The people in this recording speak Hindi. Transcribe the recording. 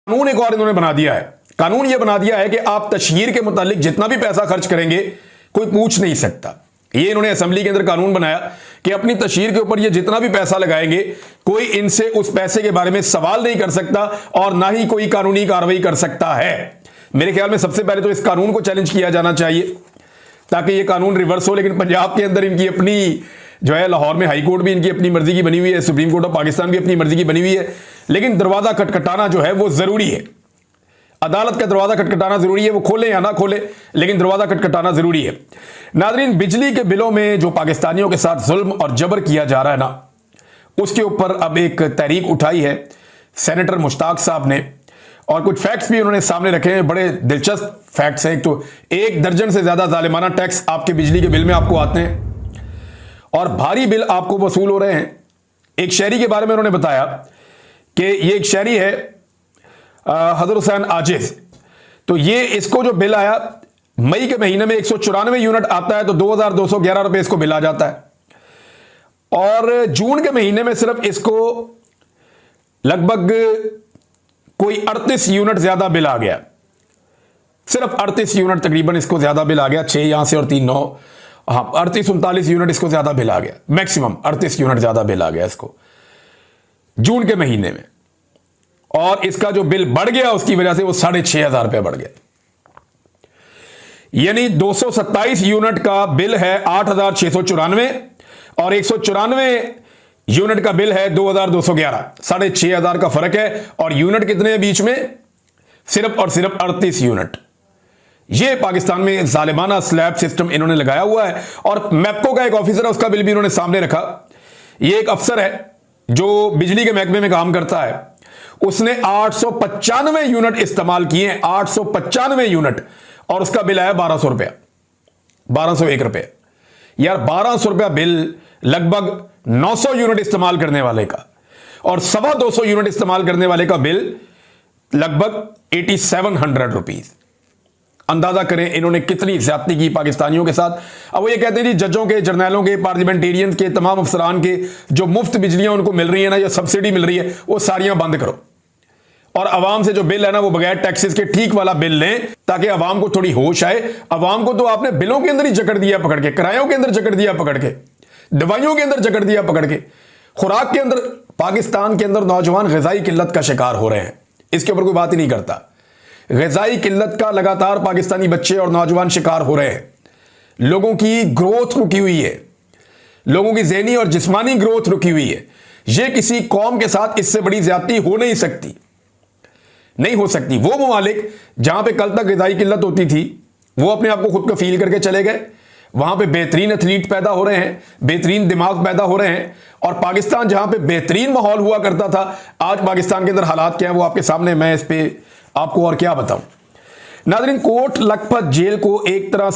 कानून एक और इन्होंने बना दिया है। कानून यह बना दिया है कि आप तशहीर के मुतालिक जितना भी पैसा खर्च करेंगे कोई पूछ नहीं सकता। ये इन्होंने असेंबली के अंदर कानून बनाया कि अपनी तशहीर के ऊपर ये जितना भी पैसा लगाएंगे कोई इनसे उस पैसे के बारे में सवाल नहीं कर सकता और ना ही कोई कानूनी कार्रवाई कर सकता है। मेरे ख्याल में सबसे पहले तो इस कानून को चैलेंज किया जाना चाहिए ताकि ये कानून रिवर्स हो। लेकिन पंजाब के अंदर इनकी अपनी जो है, लाहौर में हाई कोर्ट भी इनकी अपनी मर्जी की बनी हुई है, सुप्रीम कोर्ट ऑफ पाकिस्तान भी अपनी मर्जी की बनी हुई है। लेकिन दरवाजा खटखटाना जो है वो जरूरी है। अदालत का दरवाजा खटखटाना जरूरी है, वो खोले या ना खोले लेकिन दरवाजा खटखटाना जरूरी है। नाज़रीन, बिजली के बिलों में जो पाकिस्तानियों के साथ जुल्म और जबर किया जा रहा है ना, उसके ऊपर अब एक तहरीक उठाई है सेनेटर मुश्ताक साहब ने और कुछ फैक्ट्स भी उन्होंने सामने रखे हैं। बड़े दिलचस्प फैक्ट्स हैं। एक तो 1 दर्जन से ज्यादा जालिमाना टैक्स आपके बिजली के बिल में आपको आते हैं और भारी बिल आपको वसूल हो रहे हैं। एक शहरी के बारे में उन्होंने बताया कि ये एक शहरी है हजरत हुसैन आजिज, तो ये इसको जो बिल आया मई के महीने में 194 यूनिट आता है तो 2211 रुपए इसको बिल आ जाता है और जून के महीने में सिर्फ इसको लगभग कोई 38 यूनिट ज्यादा बिल आ गया। सिर्फ 38 यूनिट तकरीबन इसको ज्यादा बिल आ गया। 6 यहां से और 3 9, हाँ 38-39 यूनिट इसको ज्यादा बिल आ गया। मैक्सिमम 38 यूनिट ज्यादा बिल आ गया इसको जून के महीने में और इसका जो बिल बढ़ गया उसकी वजह से वो 6,500 रुपये बढ़ गया। यानी 227 यूनिट का बिल है 8,694 और 194 यूनिट का बिल है 2,211। 6,500 का फर्क है और यूनिट कितने हैं बीच में? सिर्फ और सिर्फ 38 यूनिट। ये पाकिस्तान में जालिमाना स्लैब सिस्टम इन्होंने लगाया हुआ है और मैप्को का एक ऑफिसर है, उसका बिल भी इन्होंने सामने रखा। ये एक अफसर है जो बिजली के महकमे में काम करता है, उसने 895 यूनिट इस्तेमाल किए, 895 यूनिट, और उसका बिल आया 1200 रुपया, 1201 रुपये। यार 1200 रुपया बिल लगभग 900 यूनिट इस्तेमाल करने वाले का और 225 यूनिट इस्तेमाल करने वाले का बिल लगभग 8700 रुपीज। अंदाजा करें इन्होंने कितनी ज्यादती की पाकिस्तानियों के साथ। अब वो ये कहते हैं जी जजों के, जर्नैलों के, पार्लियामेंटेरियंस के, तमाम अफसरान के जो मुफ्त बिजलियां उनको मिल रही है ना, या सब्सिडी मिल रही है, वो सारियां बंद करो और अवाम से जो बिल है ना वो बगैर टैक्सेस के ठीक वाला बिल लें ताकि अवाम को थोड़ी होश आए। अवाम को तो आपने बिलों के अंदर ही जकड़ दिया पकड़ के, किरायों के अंदर जकड़ दिया पकड़ के, दवाइयों के अंदर जकड़ दिया पकड़ के, खुराक के अंदर। पाकिस्तान के अंदर नौजवान ग़िज़ाई किल्लत का शिकार हो रहे हैं, इसके ऊपर कोई बात ही नहीं करता। ग़िज़ाई किल्लत का लगातार पाकिस्तानी बच्चे और नौजवान शिकार हो रहे हैं। लोगों की ग्रोथ रुकी हुई है, लोगों की ज़हनी और जिस्मानी ग्रोथ रुकी हुई है। यह किसी कौम के साथ इससे बड़ी ज्यादती हो नहीं सकती, नहीं हो सकती। वो ममालिक जहां पे कल तक ग़िज़ाई किल्लत होती थी वो अपने आप को खुद को फील करके चले गए। वहां पे बेहतरीन एथलीट पैदा हो रहे हैं, बेहतरीन दिमाग पैदा हो रहे हैं। और पाकिस्तान जहां पे बेहतरीन माहौल हुआ करता था, आज पाकिस्तान के अंदर हालात क्या है वो आपके सामने, मैं इस पे आपको और क्या बताऊं। नाज़रीन, कोट लखपत जेल को एक तरह